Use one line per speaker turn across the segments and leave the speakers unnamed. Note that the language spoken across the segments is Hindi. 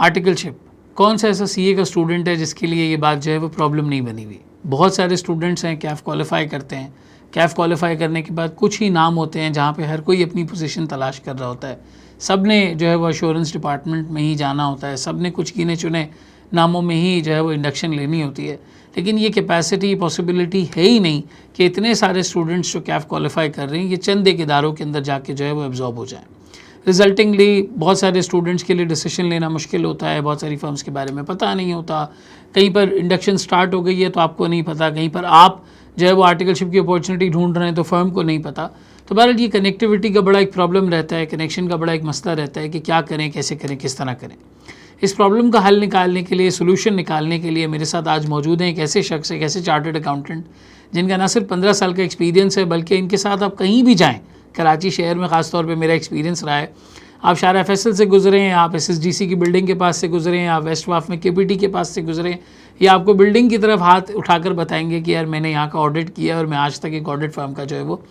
आर्टिकलशिप, कौन सा ऐसा सीए का स्टूडेंट है जिसके लिए ये बात जो है वो प्रॉब्लम नहीं बनी हुई? बहुत सारे स्टूडेंट्स हैं कैफ़ क्वालिफाई करते हैं, कैफ़ क्वालिफाई करने के बाद कुछ ही नाम होते हैं जहाँ पे हर कोई अपनी पोजीशन तलाश कर रहा होता है। सब ने जो है वो एश्योरेंस डिपार्टमेंट में ही जाना होता है, सब ने कुछ गिने चुने नामों में ही जो है वो इंडक्शन लेनी होती है, लेकिन ये कैपेसिटी पॉसिबिलिटी है ही नहीं कि इतने सारे स्टूडेंट्स जो कैफ़ क्वालिफाई कर रहे हैं ये चंद एक इदारों के अंदर जाके जो है वो एब्जॉर्ब हो जाए। रिजल्टिंगली बहुत सारे स्टूडेंट्स के लिए डिसीजन लेना मुश्किल होता है, बहुत सारी फर्म्स के बारे में पता नहीं होता, कहीं पर इंडक्शन स्टार्ट हो गई है तो आपको नहीं पता, कहीं पर आप जो है वो आर्टिकलशिप की अपॉर्चुनिटी ढूंढ रहे हैं तो फर्म को नहीं पता। तो बहरहाल ये कनेक्टिविटी का बड़ा एक प्रॉब्लम रहता है, कनेक्शन का बड़ा एक मसला रहता है कि क्या करें, कैसे करें, किस तरह करें। इस प्रॉब्लम का हल निकालने के लिए, सोल्यूशन निकालने के लिए मेरे साथ आज मौजूद हैं एक ऐसे शख्स, एक ऐसे चार्टर्ड अकाउंटेंट जिनका ना सिर्फ 15 साल का एक्सपीरियंस है बल्कि इनके साथ आप कहीं भी जाएँ, कराची शहर में ख़ास तौर पे मेरा एक्सपीरियंस रहा है, आप शारा FSL से गुजरे हैं, आप SSDC की बिल्डिंग के पास से गुजरे हैं, आप वेस्ट वाफ में KPT के पास से गुजरे हैं, या आपको बिल्डिंग की तरफ हाथ उठाकर बताएंगे कि यार मैंने यहाँ का ऑडिट किया और मैं आज तक एक ऑडिट फर्म का जो है वो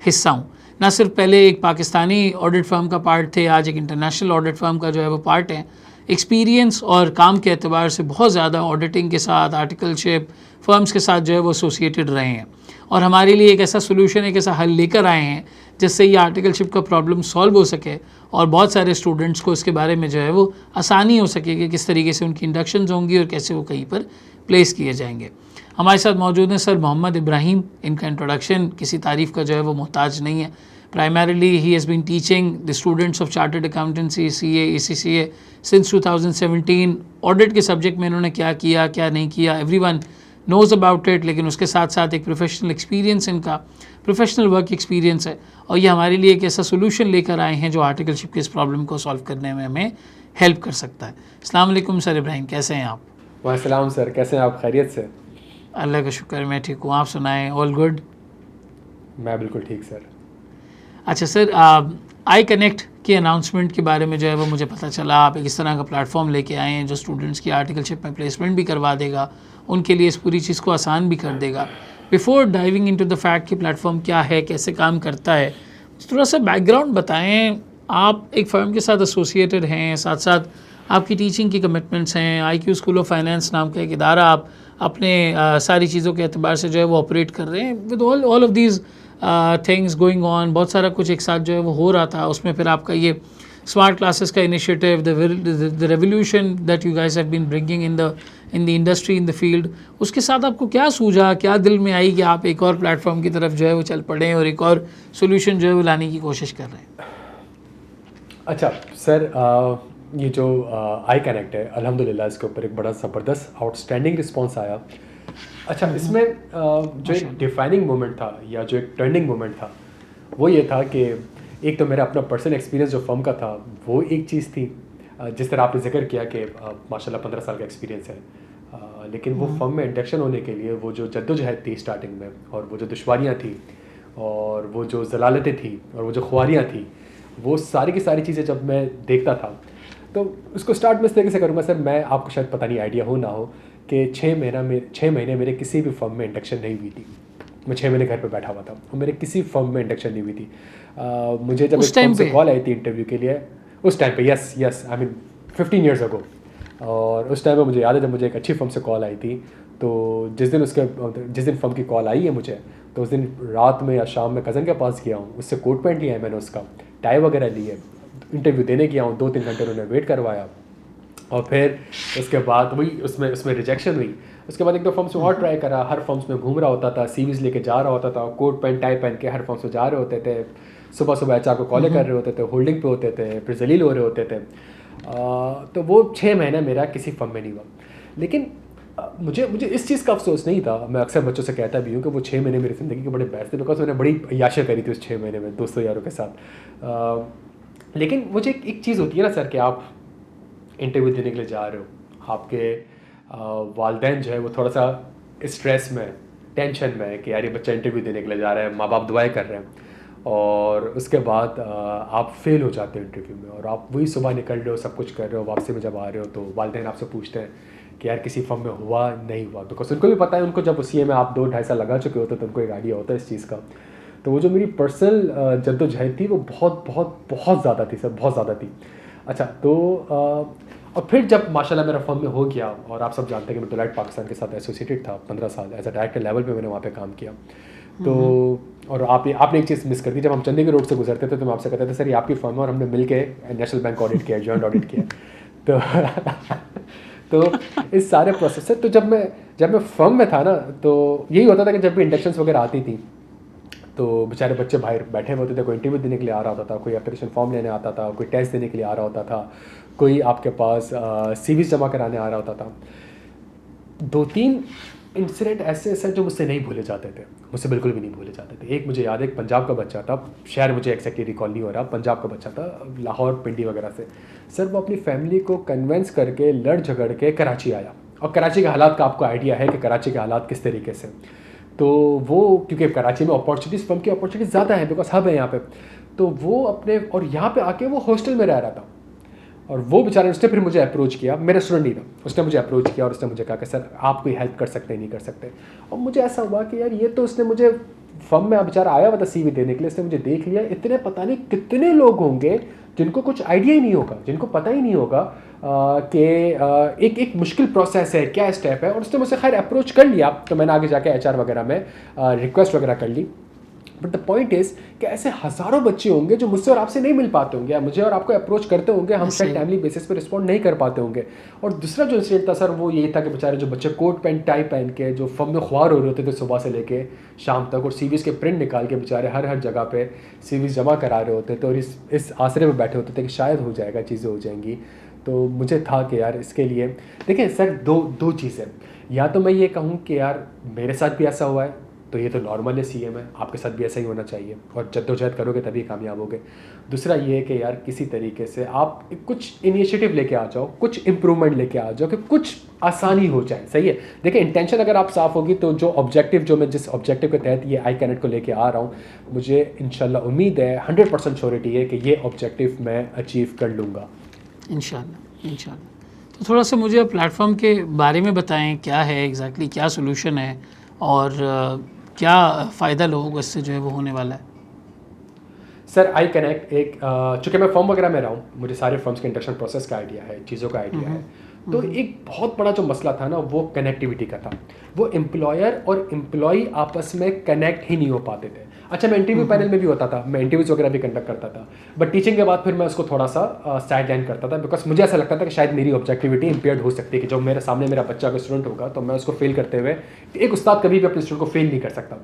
हिस्सा हूँ। ना सिर्फ पहले एक पाकिस्तानी ऑडिट फर्म का पार्ट थे, आज एक इंटरनेशनल ऑडिट फर्म का जो है वो पार्ट है। एक्सपीरियंस और काम के एतबार से बहुत ज़्यादा ऑडिटिंग के साथ, आर्टिकलशिप फर्म्स के साथ जो है वो एसोसिएटेड रहे हैं और हमारे लिए एक ऐसा सोल्यूशन, एक ऐसा हल लेकर आए हैं जिससे ये आर्टिकलशिप का प्रॉब्लम सॉल्व हो सके और बहुत सारे स्टूडेंट्स को इसके बारे में जो है वो आसानी हो सके कि किस तरीके से उनकी इंडक्शंस होंगी और कैसे वो कहीं पर प्लेस किए जाएंगे। हमारे साथ मौजूद हैं सर मोहम्मद इब्राहिम। इनका इंट्रोडक्शन किसी तारीफ़ का जो है वो मोहताज नहीं है। Primarily, he has been teaching the students of Chartered Accountancy, CA, ACCA since 2017. Audit के सब्जेक्ट में इन्होंने क्या किया, क्या नहीं किया, everyone knows about it, लेकिन उसके साथ साथ एक प्रोफेशनल एक्सपीरियंस, इनका प्रोफेशनल वर्क एक्सपीरियंस है और ये हमारे लिए एक ऐसा सोल्यूशन लेकर आए हैं जो आर्टिकलशिप के इस प्रॉब्लम को सॉल्व करने में हमें हेल्प कर सकता है। अस्सलाम वालेकुम सर इब्राहिम, कैसे हैं आप?
वालेकुम सर, कैसे हैं आप? खैरियत से?
अल्लाह का शुक्र, मैं ठीक हूँ, आप सुनाएं? All good?
मैं बिल्कुल ठीक सर।
अच्छा सर, आई कनेक्ट की अनाउंसमेंट के बारे में जो है वो मुझे पता चला, आप एक इस तरह का प्लेटफॉर्म लेके आए हैं जो स्टूडेंट्स की आर्टिकलशिप में प्लेसमेंट भी करवा देगा, उनके लिए इस पूरी चीज़ को आसान भी कर देगा। Before diving into the fact कि प्लेटफॉर्म क्या है, कैसे काम करता है, थोड़ा सा बैकग्राउंड बताएं। आप एक फ़र्म के साथ एसोसिएटेड हैं, साथ साथ आपकी टीचिंग की कमिटमेंट्स हैं, IQ स्कूल ऑफ फाइनेंस नाम का एक इदारा आप अपने सारी चीज़ों के अतबार से जो है वो ऑपरेट कर रहे हैं with all of these things going on. बहुत सारा कुछ एक साथ जो है वो हो रहा था, उसमें फिर आपका ये स्मार्ट क्लासेस का initiative, the revolution that you guys have been bringing in the industry, in the field, उसके साथ आपको क्या सूझा, क्या दिल में आई कि आप एक और प्लेटफॉर्म की तरफ जो है वो चल पड़े और एक और सोल्यूशन जो है वो लाने की कोशिश कर रहे हैं?
अच्छा सर, ये जो आई कनेक्ट है, अल्हम्दुलिल्लाह इसके ऊपर एक बड़ा ज़बरदस्त आउटस्टैंडिंग रिस्पॉन्स आया। अच्छा, इसमें जो एक डिफाइनिंग मोमेंट था या जो एक टर्निंग मोमेंट था वो ये था कि एक तो मेरा अपना पर्सनल एक्सपीरियंस जो फर्म का था वो एक चीज़ थी, जिस तरह आपने जिक्र किया कि माशाल्लाह 15 साल का एक्सपीरियंस है, लेकिन वो फर्म में इंडक्शन होने के लिए वो जो जद्दोजहद थी स्टार्टिंग में और वो जो दुश्वारियाँ थी और वो जो जलालतें थी और वो जो ख्वारियाँ थी, वो सारी की सारी चीज़ें जब मैं देखता था तो उसको स्टार्ट में इस तरीके से करूँगा सर, मैं आपको शायद पता नहीं आइडिया हो ना हो कि 6 महीने मेरे किसी भी फर्म में इंडक्शन नहीं हुई थी। मैं 6 महीने घर पे बैठा हुआ था और मेरे किसी फर्म में इंडक्शन नहीं हुई थी। मुझे जब एक फर्म से कॉल आई थी इंटरव्यू के लिए, उस टाइम पे yes I mean 15 years ago, और उस टाइम पे मुझे याद है जब मुझे एक अच्छी फर्म से कॉल आई थी, तो जिस दिन फर्म की कॉल आई है मुझे, तो उस दिन रात में या शाम में कज़न के पास गया हूँ, उससे कोट पैंट लिया है मैंने, उसका टाई वगैरह ली है, इंटरव्यू देने गया हूँ, 2-3 घंटे उन्होंने वेट करवाया और फिर उसके बाद वही उसमें रिजेक्शन हुई। उसके बाद एक दो फर्म्स में और ट्राई करा, हर फर्म्स में घूम रहा होता था, CVs लेके जा रहा होता था, कोट पैंट टाई पहन के हर फर्म्स में जा रहे होते थे, सुबह सुबह HR को कॉलें कर रहे होते थे, होल्डिंग पे होते थे, फिर जलील हो रहे होते थे। तो वो 6 महीने मेरा किसी फर्म में नहीं हुआ। लेकिन मुझे इस चीज़ का अफसोस नहीं था। मैं अक्सर बच्चों से कहता भी हूँ कि वो 6 महीने मेरी ज़िंदगी के बड़े बेस्ट थे, बिकॉज मैंने बड़ी अय्याशी करी थी उस 6 महीने में दोस्तों यारों के साथ। लेकिन मुझे एक चीज़ होती है ना सर कि आप इंटरव्यू देने के लिए जा रहे हो, आपके वालिदैन जो है वो थोड़ा सा स्ट्रेस में, टेंशन में कि यार ये बच्चा इंटरव्यू देने के लिए जा रहा है, माँ बाप दुआएं कर रहे हैं, और उसके बाद आप फेल हो जाते हो इंटरव्यू में और आप वही सुबह निकल रहे हो, सब कुछ कर रहे हो, वापसी में जब आ रहे हो तो वालिदैन आपसे पूछते हैं कि यार किसी फर्म में हुआ नहीं हुआ, बिकॉज उनको भी पता है, उनको जब CA में आप 2-2.5 साल लगा चुके होते तो उनको एक आइडिया होता है इस चीज़ का। तो वो जो मेरी पर्सनल जद्दोजहद थी वो बहुत बहुत बहुत ज़्यादा थी सर, बहुत ज़्यादा थी। अच्छा, तो और फिर जब माशाल्लाह मेरा फर्म में हो गया, और आप सब जानते हैं कि मैं डेलॉयट पाकिस्तान के साथ एसोसिएटेड था 15 साल, एज अ डायरेक्टर लेवल पे मैंने वहाँ पे काम किया। तो और आपने एक चीज़ मिस कर दी, जब हम चंडीगढ़ रोड से गुजरते थे तो मैं आपसे कहता था सर ये आपकी फर्म है, और हमने मिल के नेशनल बैंक ऑडिट किया, जॉइंट ऑडिट किया। तो इस सारे प्रोसेस से, तो जब मैं फर्म में था ना, तो यही होता था कि जब भी इंडक्शंस वगैरह आती थी तो बेचारे बच्चे बाहर बैठे हुए होते थे, कोई इंटरव्यू देने के लिए आ रहा होता था, कोई एप्लीकेशन फॉर्म लेने आता था, कोई टेस्ट देने के लिए आ रहा होता था, कोई आपके पास सीवीज जमा कराने आ रहा होता था। 2-3 इंसिडेंट ऐसे जो मुझसे नहीं भूले जाते थे, मुझसे बिल्कुल भी नहीं भूले जाते थे। एक मुझे याद है, एक पंजाब का बच्चा था, शहर मुझे एक्जैक्टली रिकॉल नहीं हो रहा, पंजाब का बच्चा था, लाहौर पिंडी वगैरह से। सर वो अपनी फैमिली को कन्वेंस करके लड़ झगड़ के कराची आया, और कराची के हालात का आपको आइडिया है कि कराची के हालात किस तरीके से। तो वो क्योंकि कराची में अपॉर्चुनिटीज़, फर्म की अपॉर्चुनिटीज़ ज़्यादा है बिकॉज हब है यहाँ पे, तो वो अपने, और यहाँ पे आके वो हॉस्टल में रह रहा था। और वो बेचारे, उसने फिर मुझे अप्रोच किया, मेरा स्टूडेंट नहीं था, उसने मुझे अप्रोच किया और उसने मुझे कहा कि सर आप कोई हेल्प कर सकते हैं, नहीं कर सकते। और मुझे ऐसा हुआ कि यार ये तो, उसने मुझे फर्म में बेचारा आया हुआ था सीवी देने के लिए, उसने मुझे देख लिया। इतने पता नहीं कितने लोग होंगे जिनको कुछ आइडिया ही नहीं होगा, जिनको पता ही नहीं होगा कि एक मुश्किल प्रोसेस है, क्या स्टेप है। और उसने मुझसे खैर अप्रोच कर लिया, तो मैंने आगे जाके HR वगैरह में रिक्वेस्ट वगैरह कर ली। बट द पॉइंट इज़ कि ऐसे हज़ारों बच्चे होंगे जो मुझसे और आपसे नहीं मिल पाते होंगे, मुझे और आपको अप्रोच करते होंगे, हम शायद टाइमली बेसिस पे रिस्पॉन्ड नहीं कर पाते होंगे। और दूसरा जो इंसिडेंट था सर, वो यही था कि बेचारे जो बच्चे कोट पैंट टाई पहन के जो फर्म में ख्वार हो रहे होते थे सुबह से लेके शाम तक, और सीवीज़ के प्रिंट निकाल के बेचारे हर जगह पे सीवीज़ जमा करा रहे होते थे, और इस आसरे में बैठे होते थे कि शायद हो जाएगा, चीज़ें हो जाएंगी। तो मुझे था कि यार इसके लिए देखिए सर, दो चीज़ें, या तो मैं ये कहूँ कि यार मेरे साथ भी ऐसा हुआ है तो ये तो नॉर्मल है, CM है, आपके साथ भी ऐसा ही होना चाहिए, और जद्दोजहद करोगे तभी कामयाब होगे। दूसरा ये है कि यार किसी तरीके से आप कुछ इनिशिएटिव लेके आ जाओ, कुछ इंप्रूवमेंट लेके आ जाओ कि कुछ आसानी हो जाए। सही है, देखिए इंटेंशन अगर आप साफ होगी तो जो ऑब्जेक्टिव, जो मैं जिस ऑब्जेक्टिव के तहत ये आई कनेक्ट को लेके आ रहा हूँ, मुझे इंशाल्लाह उम्मीद है, 100% श्योरिटी है कि ये ऑब्जेक्टिव मैं अचीव कर लूँगा
इंशाल्लाह। तो थोड़ा सा मुझे प्लेटफॉर्म के बारे में बताएं, क्या है एग्जैक्टली, क्या सोल्यूशन है, और क्या फ़ायदा लोगों को इससे जो है वो होने वाला है।
सर आई कनेक्ट एक, चूँकि मैं फॉर्म वगैरह में रहा हूँ, मुझे सारे फॉर्म्स के इंडक्शन प्रोसेस का आइडिया है, चीज़ों का आइडिया है। तो एक बहुत बड़ा जो मसला था ना, वो कनेक्टिविटी का था। वो एम्प्लॉयर और एम्प्लॉई आपस में कनेक्ट ही नहीं हो पाते थे। अच्छा, मैं इंटरव्यू पैनल में भी होता था, मैं इंटरव्यूज़ वगैरह भी कंडक्ट करता था, बट टीचिंग के बाद फिर मैं उसको थोड़ा सा साइड लाइन करता था, बिकॉज मुझे ऐसा लगता था कि शायद मेरी ऑब्जेक्टिविटी इम्पेयर्ड हो सकती है, कि जो मेरे सामने मेरा बच्चा का स्टूडेंट होगा तो मैं उसको फेल करते हुए, एक उस्ताद कभी भी अपने स्टूडेंट को फेल नहीं कर सकता।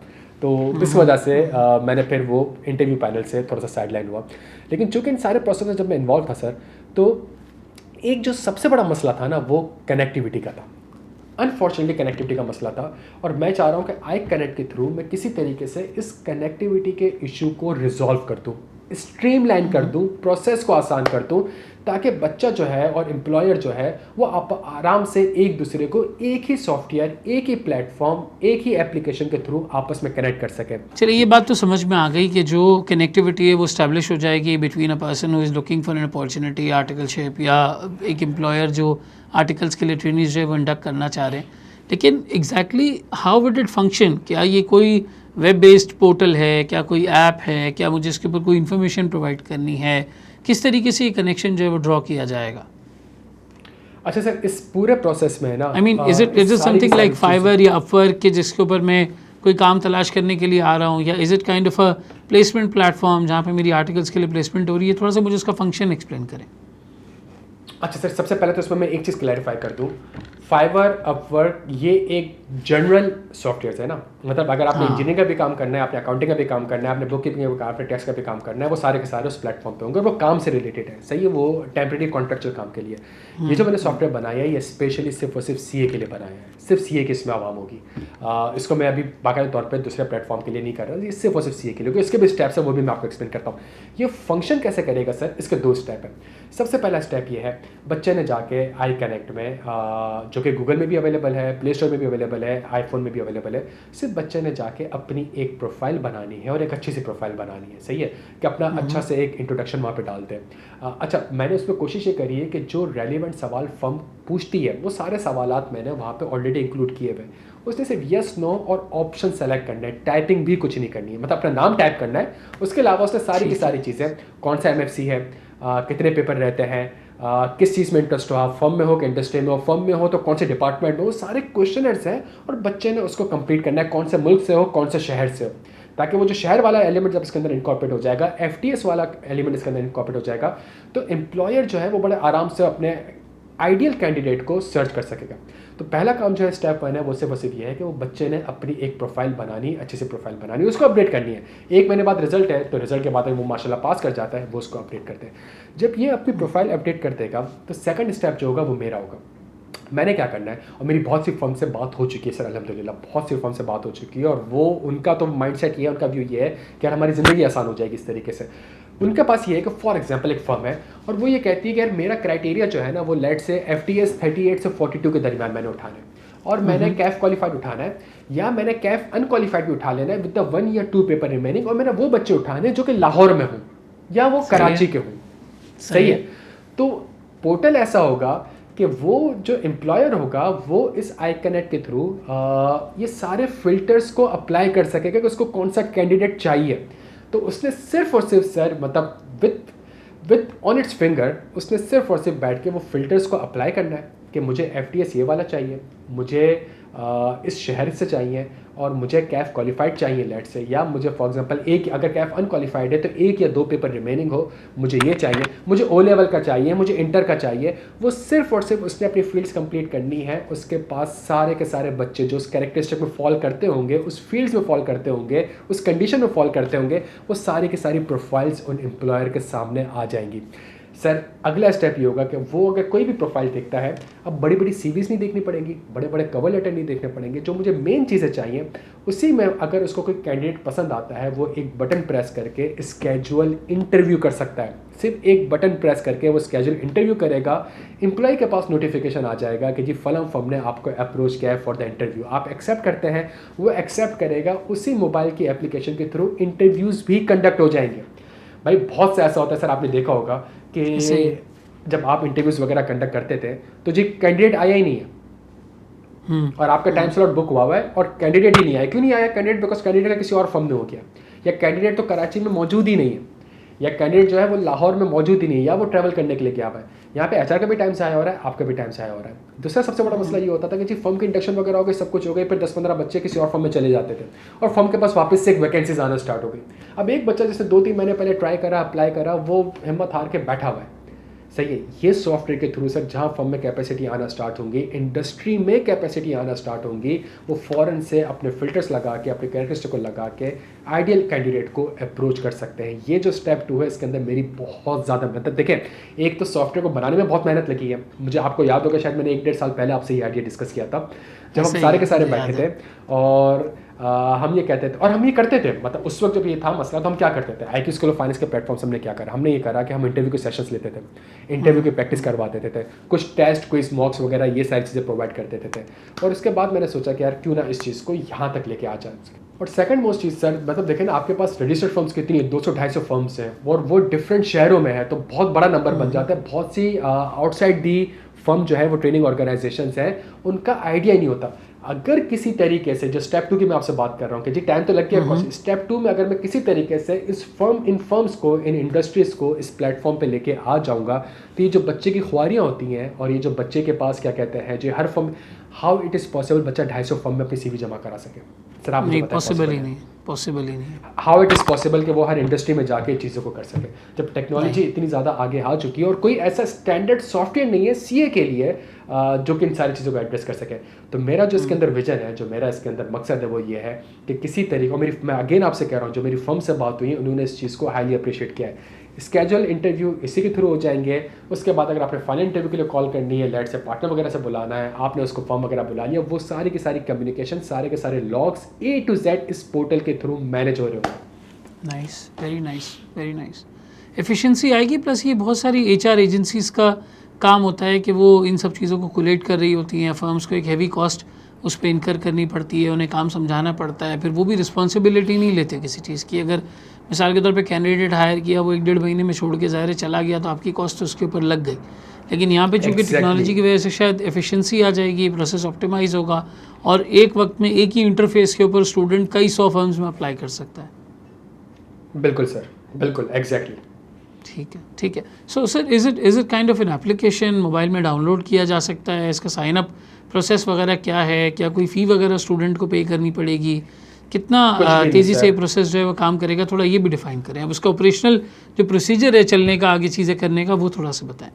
तो इस वजह से मैंने फिर वो इंटरव्यू पैनल से थोड़ा सा साइड लाइन हुआ। लेकिन चूँकि इन सारे प्रोसेस में जब मैं इन्वॉल्व था सर, तो एक जो सबसे बड़ा मसला था ना, वो कनेक्टिविटी का था। अनफॉर्चुनेटली कनेक्टिविटी का मसला था, और मैं चाह रहा हूँ कि आई कनेक्ट के थ्रू मैं किसी तरीके से इस कनेक्टिविटी के इशू को रिजॉल्व कर दूँ, स्ट्रीमलाइन कर दूँ, प्रोसेस को आसान कर दूँ, ताकि बच्चा जो है और एम्प्लॉयर जो है वो आराम से एक दूसरे को एक ही सॉफ्टवेयर, एक ही प्लेटफॉर्म, एक ही एप्लीकेशन के थ्रू आपस में कनेक्ट कर सके।
चलिए, ये बात तो समझ में आ गई कि जो कनेक्टिविटी है वो स्टैब्लिश हो जाएगी between a person who is looking for an opportunity, articleship, या एक एम्प्लॉयर जो आर्टिकल्स के लिए ट्रेनिंग्स जो है वो इंडक्ट करना चाह रहे हैं। लेकिन exactly how would it function? क्या ये कोई वेब बेस्ड पोर्टल है, क्या कोई ऐप है, क्या मुझे इसके ऊपर कोई इन्फॉर्मेशन प्रोवाइड करनी है, किस तरीके से ये कनेक्शन जो है वो ड्रॉ किया जाएगा?
अच्छा सर, इस पूरे प्रोसेस में ना,
I mean is it something like fibre या अपवर्क के जिसके ऊपर मैं कोई काम तलाश करने के लिए आ रहा हूँ, या is it kind of a placement platform जहाँ पे मेरी आर्टिकल्स के लिए प्लेसमेंट हो रही है? थोड़ा सा मुझे उसका फंक्शन एक्सप्लेन करें।
अच्छा सर, सबसे पहले तो इसमें मैं एक चीज़ क्लैरिफाई कर दूं, फाइवर, अपवर्क ये एक जनरल सॉफ्टवेयर है ना, मतलब अगर आपने इंजीनियरिंग का भी काम करना है, आपने अकाउंटिंग का भी काम करना है, आपने बुक कीपिंग का, आपने टैक्स का भी काम करना है, वो सारे के सारे उस प्लेटफॉर्म पे होंगे, वो काम से रिलेटेड है। सही है, वो टेम्प्रेरी कॉन्ट्रेक्चुअल काम के लिए। ये जो मैंने सॉफ्टवेयर बनाया है, ये स्पेशली सिर्फ और सिर्फ CA के लिए बनाया है, सिर्फ CA की इसमें आवाम होगी। इसको मैं अभी बाकायदा तौर पर दूसरे प्लेटफॉर्म के लिए नहीं कर रहा, ये सिर्फ और सिर्फ CA के लिए, क्योंकि इसके भी स्टेप्स है, वो भी मैं आपको एक्सप्लेन करता हूँ। ये फंक्शन कैसे करेगा सर, इसके 2 स्टेप है। सबसे पहला स्टेप ये है, बच्चे ने जाके आई कनेक्ट में, जो कि गूगल में भी अवेलेबल है, प्ले स्टोर में भी अवेलेबल है, आईफोन में भी अवेलेबल है, सिर्फ बच्चे ने जाके अपनी एक प्रोफाइल बनानी है, और एक अच्छी सी प्रोफाइल बनानी है। सही है, कि अपना अच्छा से एक इंट्रोडक्शन वहाँ पे डालते हैं। अच्छा, मैंने उसमें कोशिश ये करी है कि जो रेलिवेंट सवाल फर्म पूछती है, वो सारे सवालात मैंने वहाँ पे ऑलरेडी इंक्लूड किए हुए। उसने सिर्फ यस नो और ऑप्शन सेलेक्ट करना है, टाइपिंग भी कुछ नहीं करनी है, मतलब अपना नाम टाइप करना है। उसके अलावा उसने सारी की सारी चीज़ें, कौन सा MFC है, कितने पेपर रहते हैं, किस चीज़ में इंटरेस्ट हो, आप फर्म में हो कि इंडस्ट्री में हो, फर्म में हो तो कौन से डिपार्टमेंट में हो, सारे क्वेश्चनर्स हैं और बच्चे ने उसको कंप्लीट करना है, कौन से मुल्क से हो, कौन से शहर से हो, ताकि वो जो शहर वाला एलिमेंट जब इसके अंदर इनकॉर्पोरेट हो जाएगा, FTS वाला एलिमेंट इसके अंदर इनकॉर्पोरेट हो जाएगा, तो एम्प्लॉयर जो है वो बड़े आराम से अपने आइडियल कैंडिडेट को सर्च कर सकेगा। तो पहला काम जो है स्टेप 1 है वो सिर्फ ये है कि वो बच्चे ने अपनी एक प्रोफाइल बनानी, अच्छी सी प्रोफाइल बनानी, उसको अपडेट करनी है। 1 महीने बाद रिजल्ट है तो रिजल्ट के बाद वो माशाल्लाह पास कर जाता है, वो उसको अपडेट करते हैं। जब ये अपनी प्रोफाइल अपडेट कर देगा तो सेकंड स्टेप जो होगा वो मेरा होगा। मैंने क्या करना है, और मेरी बहुत सी फर्म से बात हो चुकी है सर, अल्हम्दुलिल्लाह बहुत सी फर्म से बात हो चुकी है, और वो उनका तो माइंडसेट ये है, उनका व्यू ये है कि यार हमारी ज़िंदगी आसान हो जाएगी इस तरीके से। उनके पास ये है कि फॉर एग्जांपल एक फर्म है और वो ये कहती है कि यार मेरा क्राइटेरिया जो है ना वो लेट से FTS 38 से 42 के दरमियान मैंने उठाना है, और मैंने कैफ क्वालिफाइड उठाना है, या मैंने कैफ अनक्वालिफाइड भी उठा लेना है विद द 1 या 2 पेपर रिमेनिंग, और मैंने वो बच्चे उठाने जो कि लाहौर में हों या वो कराची के हों। सही है। तो पोर्टल ऐसा होगा कि वो जो एम्प्लॉयर होगा वो इस आई कनेक्ट के थ्रू ये सारे फिल्टर्स को अप्लाई कर सकेगा कि उसको कौन सा कैंडिडेट चाहिए। तो उसने सिर्फ और सिर्फ सर मतलब विथ ऑन इट्स फिंगर उसने सिर्फ और सिर्फ बैठ के वो फिल्टर्स को अप्लाई करना है कि मुझे FTS ये वाला चाहिए, मुझे इस शहर से चाहिए, और मुझे कैफ क्वालिफाइड चाहिए लेट से, या मुझे फॉर एग्जांपल एक, अगर कैफ अनक्वालिफाइड है तो 1 या 2 पेपर रिमेनिंग हो, मुझे ये चाहिए, मुझे O लेवल का चाहिए, मुझे इंटर का चाहिए। वो सिर्फ और सिर्फ उसने अपनी फील्ड्स कंप्लीट करनी है। उसके पास सारे के सारे बच्चे जो उस कैरेक्टरिस्टिक में फॉल करते होंगे, उस फील्ड्स में फॉल करते होंगे, उस कंडीशन में फॉल करते होंगे, वो सारी की सारी प्रोफाइल्स उन एम्प्लॉयर के सामने आ जाएंगी। सर अगला स्टेप ये होगा कि वो अगर कोई भी प्रोफाइल देखता है, अब बड़ी बड़ी CVs नहीं देखनी पड़ेंगी, बड़े बड़े कवर लेटर नहीं देखने पड़ेंगे, जो मुझे मेन चीज़ें चाहिए उसी में अगर उसको कोई कैंडिडेट पसंद आता है वो एक बटन प्रेस करके स्केजुअल इंटरव्यू कर सकता है। सिर्फ एक बटन प्रेस करके वो स्केजुअल इंटरव्यू करेगा, एम्प्लॉय के पास नोटिफिकेशन आ जाएगा कि जी फलां फर्म ने आपको अप्रोच किया है फॉर द इंटरव्यू, आप एक्सेप्ट करते हैं, वो एक्सेप्ट करेगा, उसी मोबाइल की एप्लीकेशन के थ्रू इंटरव्यूज़ भी कंडक्ट हो जाएंगे। भाई बहुत से ऐसा होता है सर, आपने देखा होगा कि जब आप इंटरव्यूज़ वगैरह कंडक्ट करते थे तो जी कैंडिडेट आया ही नहीं है, और आपका टाइम स्लॉट बुक हुआ है और कैंडिडेट ही नहीं आया। क्यों नहीं आया कैंडिडेट? बिकॉज कैंडिडेट का किसी और फर्म में हो गया, या कैंडिडेट तो कराची में मौजूद ही नहीं है, या कैंडिडेट जो है वो लाहौर में मौजूद ही नहीं है, या वो ट्रैवल करने के लिए गया हुआ है। यहाँ पे HR का भी टाइम से आया हो रहा है, आपका भी टाइम से आया हो रहा है। दूसरा सबसे बड़ा मसला ये होता था कि जी फर्म की इंडक्शन वगैरह हो गई, सब कुछ हो गई, फिर 10-15 बच्चे किसी और फर्म में चले जाते थे और फर्म के पास वापस से एक वैकेंसीज आना स्टार्ट हो गई। अब एक बच्चा जिसने 2-3 महीने पहले ट्राई करा, अप्लाई करा, वो हिम्मत हार के बैठा हुआ है। सही है। ये सॉफ्टवेयर के थ्रू सर जहाँ फर्म में कैपेसिटी आना स्टार्ट होंगी, इंडस्ट्री में कैपेसिटी आना स्टार्ट होंगी, वो फ़ौरन से अपने फिल्टर्स लगा के, अपने कैरेक्टरिस्टिक को लगा के आइडियल कैंडिडेट को अप्रोच कर सकते हैं। ये जो स्टेप 2 है इसके अंदर मेरी बहुत ज़्यादा मेहनत, देखें एक तो सॉफ्टवेयर को बनाने में बहुत मेहनत लगी है। मुझे आपको याद होगा शायद मैंने 1-1.5 साल पहले आपसे ये आइडिया डिस्कस किया था, जब हम सारे के सारे बैठे थे और हम ये कहते थे और हम ये करते थे, मतलब उस वक्त जब ये था मसला तो हम क्या करते थे, IQ स्कूल ऑफ फाइनेंस के प्लेटफॉर्म से हमने क्या करा, हमने ये करा कि हम इंटरव्यू के सेशंस लेते थे, इंटरव्यू की प्रैक्टिस करवा देते थे, कुछ टेस्ट, क्विज, मॉक्स वगैरह ये सारी चीज़ें प्रोवाइड कर देते थे। और उसके बाद मैंने सोचा कि यार क्यों ना इस चीज़ को यहाँ तक लेके आ जाए। और सेकंड मोस्ट चीज़ सर, मतलब देखें ना आपके पास रजिस्टर्ड फर्म्स कितनी है, 200-250 फर्म्स हैं और वो डिफरेंट शहरों में है, तो बहुत बड़ा नंबर बन जाता है। बहुत सी आउटसाइड दी फर्म जो है वो ट्रेनिंग ऑर्गेनाइजेशंस हैं, उनका आइडिया ही नहीं होता। अगर किसी तरीके से जो स्टेप 2 की मैं आपसे बात कर रहा हूँ कि जी टाइम तो लग गया, स्टेप 2 में अगर मैं किसी तरीके से इन फर्म्स को, इन इंडस्ट्रीज़ को इस प्लेटफॉर्म पे लेके आ जाऊँगा, तो ये जो बच्चे की ख्वारियाँ होती हैं और ये जो बच्चे के पास क्या कहते हैं, जो हर firm, how it is possible बच्चा 250 फर्म में अपनी CV जमा करा सके? सर आप
नहीं, पॉसिबल ही नहीं, पॉसिबल ही नहीं।
हाउ इट इज़ पॉसिबल कि वो हर इंडस्ट्री में जाके चीज़ों को कर सके, जब टेक्नोलॉजी इतनी ज़्यादा आगे आ चुकी है और कोई ऐसा स्टैंडर्ड सॉफ्टवेयर नहीं है CA के लिए जो कि इन सारी चीज़ों को एड्रेस कर सके। तो मेरा जो इसके अंदर विजन है, जो मेरा इसके अंदर मकसद है, वो ये है कि किसी तरीके, मैं अगेन आपसे कह रहा हूँ, जो मेरी फर्म से बात हुई है उन्होंने इस चीज़ को हाईली अप्रिशिएट किया है। स्केजुअल इंटरव्यू इसी के थ्रू हो जाएंगे। उसके बाद अगर आपने फाइनल इंटरव्यू के लिए कॉल करनी है, लेट से पार्टनर वगैरह से बुलाना है, आपने उसको फर्म वगैरह बुला लिया, वो सारी की सारी कम्युनिकेशन, सारे के सारे लॉग्स A to Z इस पोर्टल के थ्रू मैनेज हो रहे होंगे।
Nice, very nice, very nice. Efficiency आएगी, प्लस ये बहुत सारी HR एजेंसीज़ का काम होता है कि वो इन सब चीज़ों को कोलेट कर रही होती हैं। फर्म्स को एक हैवी कॉस्ट उस पर इनकर करनी पड़ती है, उन्हें काम समझाना पड़ता है, फिर वो भी रिस्पॉन्सिबिलिटी नहीं लेते किसी चीज़ की। अगर मिसाल के तौर पे कैंडिडेट हायर किया, वो 1-1.5 महीने में छोड़ के ज़ाहिर चला गया, तो आपकी कॉस्ट उसके ऊपर लग गई। लेकिन यहाँ पे चूँकि टेक्नोलॉजी की वजह से शायद एफिशिएंसी आ जाएगी, प्रोसेस ऑप्टिमाइज़ होगा और एक वक्त में एक ही इंटरफेस के ऊपर स्टूडेंट कई 100 फर्म्स में अप्लाई कर सकता है।
बिल्कुल सर, बिल्कुल, एग्जैक्टली।
ठीक है। So sir is it kind of an application, mobile में डाउनलोड किया जा सकता है? इसका साइन अप प्रोसेस वगैरह क्या है? क्या कोई फ़ी वगैरह स्टूडेंट को पे करनी पड़ेगी? कितना
कुछ भी नहीं
तेज़ी से
सर।
प्रोसेस जो है वो काम करेगा? थोड़ा ये भी डिफ़ाइन करें। अब उसका ऑपरेशनल जो प्रोसीजर है चलने का, आगे चीज़ें करने का, वो थोड़ा सा बताएं।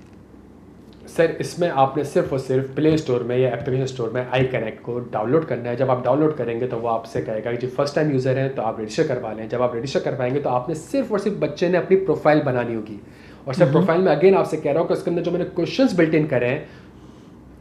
सर इसमें आपने सिर्फ और सिर्फ प्ले स्टोर में या एप्लीकेशन स्टोर में आई कनेक्ट को डाउनलोड करना है। जब आप डाउनलोड करेंगे तो वो आपसे कहेगा कि जो फर्स्ट टाइम यूज़र हैं तो आप रजिस्टर करवा लें। जब आप रजिस्टर करवाएंगे तो आपने सिर्फ और सिर्फ बच्चे ने अपनी प्रोफाइल बनानी होगी। और सर प्रोफाइल में अगेन आपसे कह रहा हूँ कि उसके अंदर जो मैंने क्वेश्चंस बिल्ट इन करे हैं,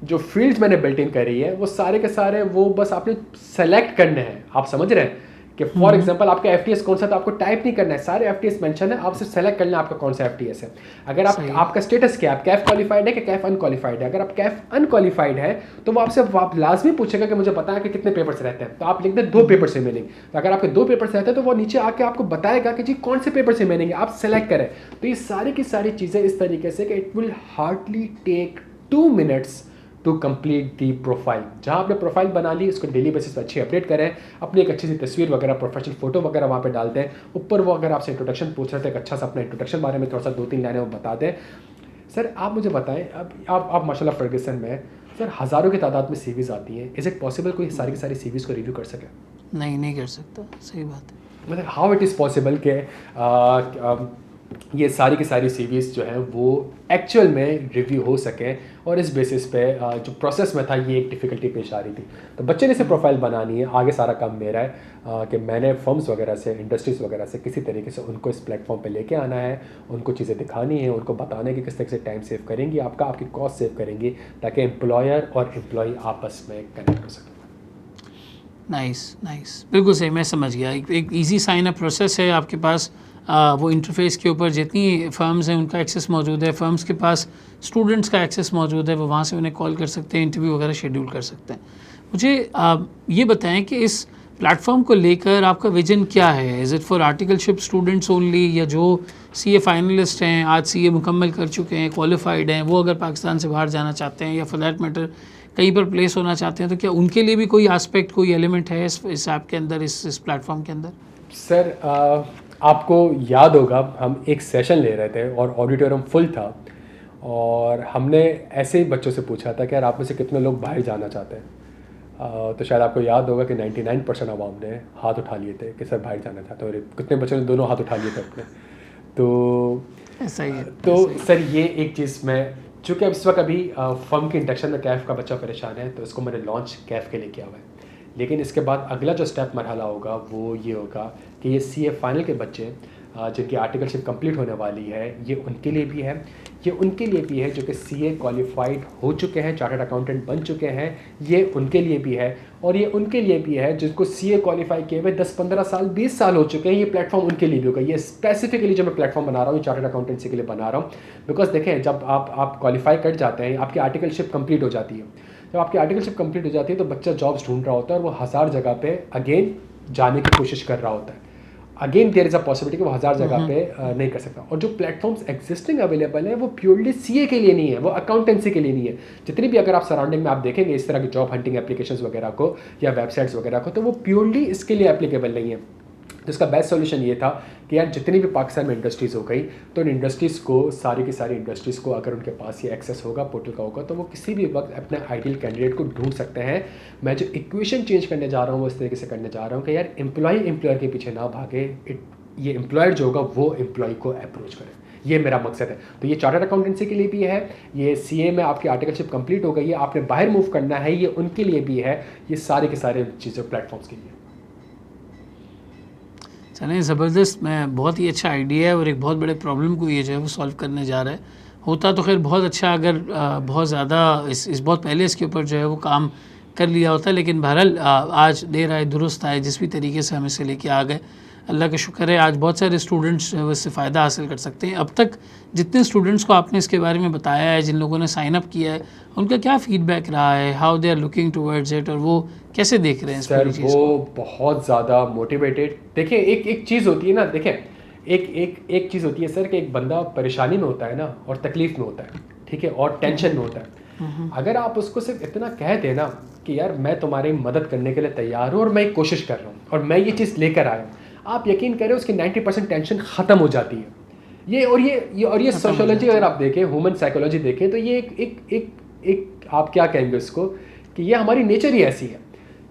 जो फील्ड्स मैंने बिल्ट इन करी है, वो सारे के सारे वो बस आपने सेलेक्ट करने हैं। आप समझ रहे हैं कि फॉर एग्जांपल आपका एफटीएस कौन सा, तो आपको टाइप नहीं करना है, सारे एफटीएस मेंशन है, आप सिर्फ सेलेक्ट करना है आपका कौन सा एफटीएस है। अगर आप आपका स्टेटस क्या है, आप कैफ क्वालिफाइड है कि कैफ अनक्वालिफाइड है। अगर आप कैफ अनक्वालिफाइड है तो वो आपसे आप लाजमी पूछेगा कि मुझे पता है कि कितने पेपर्स रहते हैं, तो आप लिख दें 2 पेपर्स रिमेनिंग। तो अगर आपके 2 पेपर्स रहते हैं तो वो नीचे आके आपको बताएगा कि जी कौन से पेपर्स रिमेनिंग है, आप सेलेक्ट करें। तो ये सारी की सारी चीज़ें इस तरीके से कि it will hardly take 2 minutes to complete the profile. जहाँ आपने प्रोफाइल बना ली, उसको डेली बेसिस पर अच्छी अपडेट करें, अपनी एक अच्छी सी तस्वीर वगैरह, प्रोफेशनल फोटो वगैरह वहाँ पे डालते हैं। ऊपर वो अगर आपसे इंट्रोडक्शन पूछ रहे थे, एक अच्छा सा अपना इंट्रोडक्शन बारे में थोड़ा सा 2-3 लाइनें वो बता दें। सर आप मुझे बताएं, अब आप माशाल्लाह फर्गसन में सर हज़ारों की तादाद में सीवीज़ आती हैं, इज़ इट पॉसिबल कोई सारी की सारी सीवीज़ को रिव्यू कर सके?
नहीं कर सकता, सही बात है।
मतलब हाउ इट इज़ पॉसिबल कि ये सारी की सारी सीवीज़ जो हैं वो एक्चुअल में रिव्यू हो सके, और इस बेसिस पे जो प्रोसेस में था ये एक डिफ़िकल्टी पेश आ रही थी। तो बच्चे ने से प्रोफाइल बनानी है, आगे सारा काम मेरा है कि मैंने फर्म्स वगैरह से, इंडस्ट्रीज़ वगैरह से किसी तरीके से उनको इस प्लेटफॉर्म पे लेके आना है, उनको चीज़ें दिखानी है, उनको बताना है कि किस तरह से टाइम सेव करेंगी आपकी कॉस्ट सेव करेंगी, ताकि एम्प्लॉयर और एम्प्लॉई आपस में कनेक्ट हो सकें।
नाइस, बिल्कुल सही, मैं समझ गया। एक ईजी साइन अप प्रोसेस है आपके पास। वो इंटरफेस के ऊपर जितनी फर्म्स हैं उनका एक्सेस मौजूद है, फर्म्स के पास स्टूडेंट्स का एक्सेस मौजूद है, वो वहाँ से उन्हें कॉल कर सकते हैं, इंटरव्यू वगैरह शेड्यूल कर सकते हैं। मुझे ये बताएं कि इस प्लेटफॉर्म को लेकर आपका विजन क्या है? Is it for articleship students only, या जो सीए फाइनलिस्ट हैं, आज सीए मुकम्मल कर चुके हैं, क्वालिफाइड हैं, वो अगर पाकिस्तान से बाहर जाना चाहते हैं, या फॉर दैट मैटर कहीं पर प्लेस होना चाहते हैं, तो क्या उनके लिए भी कोई एस्पेक्ट, कोई एलिमेंट है इस ऐप के अंदर, इस प्लेटफॉर्म के अंदर?
सर आपको याद होगा हम एक सेशन ले रहे थे और ऑडिटोरियम फुल था, और हमने ऐसे ही बच्चों से पूछा था कि यार आप में से कितने लोग बाहर जाना चाहते हैं। तो शायद आपको याद होगा कि 99% अवाम ने हाथ उठा लिए थे कि सर बाहर जाना चाहते हैं, और कितने बच्चों ने दोनों हाथ उठा लिए थे अपने। तो
ऐसा ही है।
तो सर ये एक चीज़ में, चूँकि अब इस वक्त अभी फर्म के इंडक्शन में कैफ़ का बच्चा परेशान है, तो इसको मैंने लॉन्च कैफ़ के लिए किया हुआ है। लेकिन इसके बाद अगला जो स्टेप मरहला होगा वो ये होगा कि ये सीए फाइनल के बच्चे जिनकी आर्टिकलशिप कंप्लीट होने वाली है, ये उनके लिए भी है, ये उनके लिए भी है जो कि सीए क्वालिफाइड हो चुके हैं, चार्टर्ड अकाउंटेंट बन चुके हैं, ये उनके लिए भी है, और ये उनके लिए भी है जिसको सीए क्वालिफाई किए हुए 10-15 साल 20 साल हो चुके हैं, ये प्लेटफॉर्म उनके लिए भी होगा। ये स्पेसिफिकली जो मैं प्लेटफॉर्म बना रहा हूँ, चार्टर्ड अकाउंटेंसी के लिए बना रहा हूँ, बिकॉज देखें जब आप क्वालिफाई कर जाते हैं, आपकी आर्टिकलशिप कंप्लीट हो जाती है। जब आपकी आर्टिकलशिप कंप्लीट हो जाती है तो बच्चा जॉब्स ढूंढ रहा होता है, और वो 1000 जगह पे अगेन जाने की कोशिश कर रहा होता है। Again there is a possibility कि वो 1000 जगह पे नहीं कर सकता। और जो प्लेटफॉर्म्स एग्जिस्टिंग अवेलेबल है वो प्योरली सीए के लिए नहीं है, वो अकाउंटेंसी के लिए नहीं है। जितनी भी अगर आप सराउंडिंग में आप देखेंगे इस तरह की जॉब हंटिंग एप्लीकेशंस वगैरह को या वेबसाइट्स वगैरह को, तो वो प्योरली इसके लिए एप्लीकेबल नहीं है। तो इसका बेस्ट सोल्यूशन ये था कि यार जितनी भी पाकिस्तान में इंडस्ट्रीज़ हो गई, तो इन इंडस्ट्रीज़ को, सारी की सारी इंडस्ट्रीज़ को अगर उनके पास ये एक्सेस होगा, पोर्टल का होगा, तो वो किसी भी वक्त अपने आइडियल कैंडिडेट को ढूंढ सकते हैं। मैं जो इक्वेशन चेंज करने जा रहा हूँ वो इस तरीके से करने जा रहा हूँ कि यार एम्प्लॉयर के पीछे ना भागे, ये एम्प्लॉयर जो होगा वो एम्प्लॉय को अप्रोच करे, ये मेरा मकसद है। तो ये चार्टर्ड अकाउंटेंसी के लिए भी है, ये सीए में आपकी आर्टिकलशिप कंप्लीट हो गई है, आपने बाहर मूव करना है, ये उनके लिए भी है, ये सारे के सारे चीज़ें प्लेटफॉर्म्स के लिए।
चलें, ज़बरदस्त, मैं बहुत ही अच्छा आइडिया है, और एक बहुत बड़े प्रॉब्लम को ये जो है वो सॉल्व करने जा रहा है। होता तो खैर बहुत अच्छा अगर बहुत ज़्यादा इस बहुत पहले इसके ऊपर जो है वो काम कर लिया होता, लेकिन बहरहाल आज देर आए दुरुस्त आए, जिस भी तरीके से हम इसे लेके आ गए, अल्लाह का शुक्र है, आज बहुत सारे स्टूडेंट्स जो है इससे फ़ायदा हासिल कर सकते हैं। अब तक जितने स्टूडेंट्स को आपने इसके बारे में बताया है, जिन लोगों ने साइन अप किया है, उनका क्या फ़ीडबैक रहा है? How they are looking towards it, और वो कैसे देख रहे हैं इस
सर?
पूरी चीज़
वो
को?
बहुत ज़्यादा मोटिवेटेड। देखिए एक चीज़ होती है ना, देखें एक चीज़ होती है सर कि एक बंदा परेशानी में होता है ना, और तकलीफ़ में होता है, ठीक है, और टेंशन में होता है। अगर आप उसको सिर्फ इतना कह दें ना कि यार मैं तुम्हारी मदद करने के लिए तैयार हूँ और मैं कोशिश कर रहा हूँ और मैं ये चीज़ लेकर आया हूँ, आप यकीन करें उसकी 90% टेंशन ख़त्म हो जाती है। ये सोशियोलॉजी अगर आप देखें, ह्यूमन साइकोलॉजी देखें, तो ये एक आप क्या कहेंगे उसको, कि ये हमारी नेचर ही ऐसी है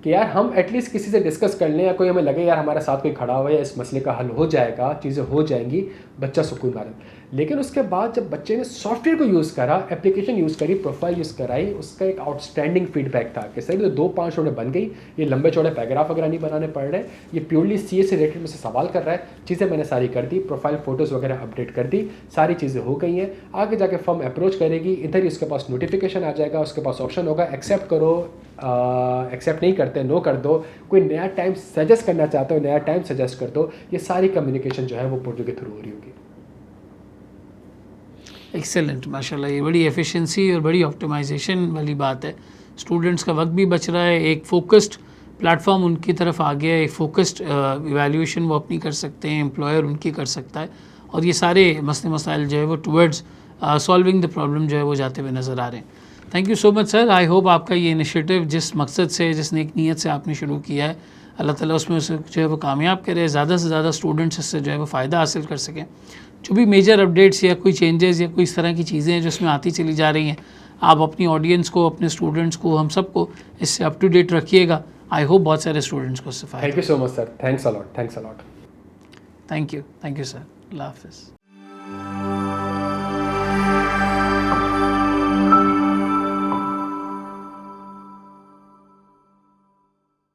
कि यार हम एटलीस्ट किसी से डिस्कस कर लें, या कोई हमें लगे यार हमारे साथ कोई खड़ा हुआ है, इस मसले का हल हो जाएगा, चीज़ें हो जाएंगी, बच्चा सुकून मारे। लेकिन उसके बाद जब बच्चे ने सॉफ्टवेयर को यूज़ करा, एप्लीकेशन यूज़ करी, प्रोफाइल यूज़ कराई, उसका एक आउटस्टैंडिंग फीडबैक था कि सही तो 2-5 रोडें बन गई, ये लंबे चौड़े पैराग्राफ वगैरह नहीं बनाने पड़ रहे, ये प्योरली सीए से रिलेटेड मुझसे सवाल कर रहा है, चीज़ें मैंने सारी कर दी, प्रोफाइल फ़ोटोज़ वगैरह अपडेट कर दी, सारी चीज़ें हो गई हैं। आगे जाके फर्म अप्रोच करेगी, इधर ही उसके पास नोटिफिकेशन आ जाएगा, उसके पास ऑप्शन होगा एक्सेप्ट करो, एक्सेप्ट नहीं करते नो कर दो, कोई नया टाइम सजेस्ट करना चाहते हो नया टाइम सजेस्ट कर दो। ये सारी कम्युनिकेशन जो है वो पोर्टल के थ्रू हो रही होगी।
एक्सेलेंट, माशाल्लाह, ये बड़ी एफिशिएंसी और बड़ी ऑप्टिमाइजेशन वाली बात है। स्टूडेंट्स का वक्त भी बच रहा है, एक फोकस्ड प्लेटफॉर्म उनकी तरफ आ गया है, एक फोकस्ड इवैल्यूएशन वो अपनी कर सकते हैं, एम्प्लॉयर उनकी कर सकता है, और ये सारे मसले मसाइल जो है वो टुवर्ड्स सॉल्विंग द प्रॉब्लम जो है वो जाते हुए नज़र आ रहे हैं। Thank you so much sir. I hope आपका ये इनिशिएटिव जिस मकसद से, जिस नेक नीयत से आपने शुरू किया है, अल्लाह ताला उसमें उसे जो है वो कामयाब करे, ज़्यादा से ज़्यादा स्टूडेंट्स इससे जो है वो फ़ायदा हासिल कर सकें। जो भी मेजर अपडेट्स या कोई चेंजेस या कोई इस तरह की चीज़ें हैं जो इसमें आती चली जा रही हैं, आप अपनी ऑडियंस को, अपने स्टूडेंट्स को, हम सबको इससे अप टू डेट रखिएगा। आई होप बहुत सारे स्टूडेंट्स को इससे फ़ायदा।
Thank you so much sir, thanks a lot.
Thank you sir, अल्लाह हाफ़िज़।